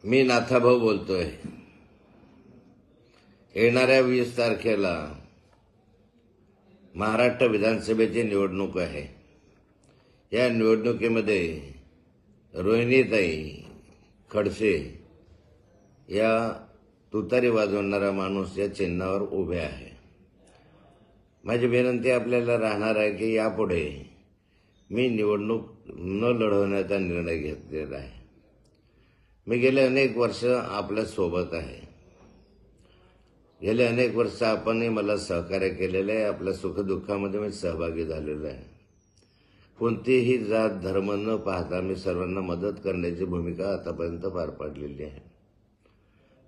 मी नाथाभाऊ बोलतोय। येणाऱ्या 20 तारखेला महाराष्ट्र विधानसभेची निवडणूक आहे। या निवडणुकीमध्ये रोहिणीताई खडसे या तुतारी वाजवणारा माणूस या चिन्हावर उभे आहे। माझी विनंती आपल्याला राहणार आहे की यापुढे मी निवडणूक न लढवण्याचा निर्णय घेतलेला आहे। मी गेले अनेक वर्ष आपल्या सोबत आहे। गेले अनेक वर्ष आपणही मला सहकार्य केलेले आहे। आपल्या सुखदुःखामध्ये मी सहभागी झालेलो आहे। कोणतीही जात धर्म न पाहता मी सर्वांना मदत करण्याची भूमिका आतापर्यंत पार पाडलेली आहे।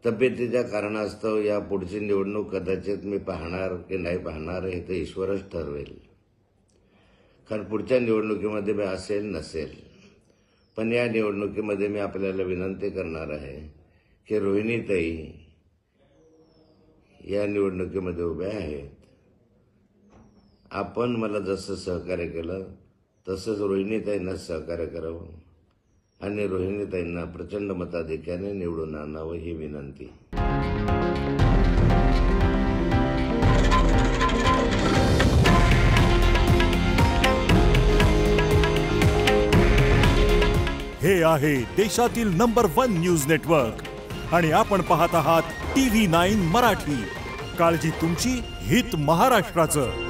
तब्येतीच्या कारणास्तव या पुढची निवडणूक कदाचित मी पाहणार की नाही पाहणार हे तर ईश्वरच ठरवेल। कारण पुढच्या निवडणुकीमध्ये मी असेल नसेल, पण या निवडणुकीमध्ये मी आपल्याला विनंती करणार आहे की रोहिणीताई या निवडणुकीमध्ये उभ्या आहेत। आपण मला जसं सहकार्य केलं तसंच रोहिणीताईंना सहकार्य करावं आणि रोहिणीताईंना प्रचंड मताधिक्याने निवडून आणावं ही विनंती। हे आहे देशातील नंबर 1 न्यूज नेटवर्क आणि आपण पाहत आहात TV9 मराठी। काळजी तुमची, हित महाराष्ट्राचं।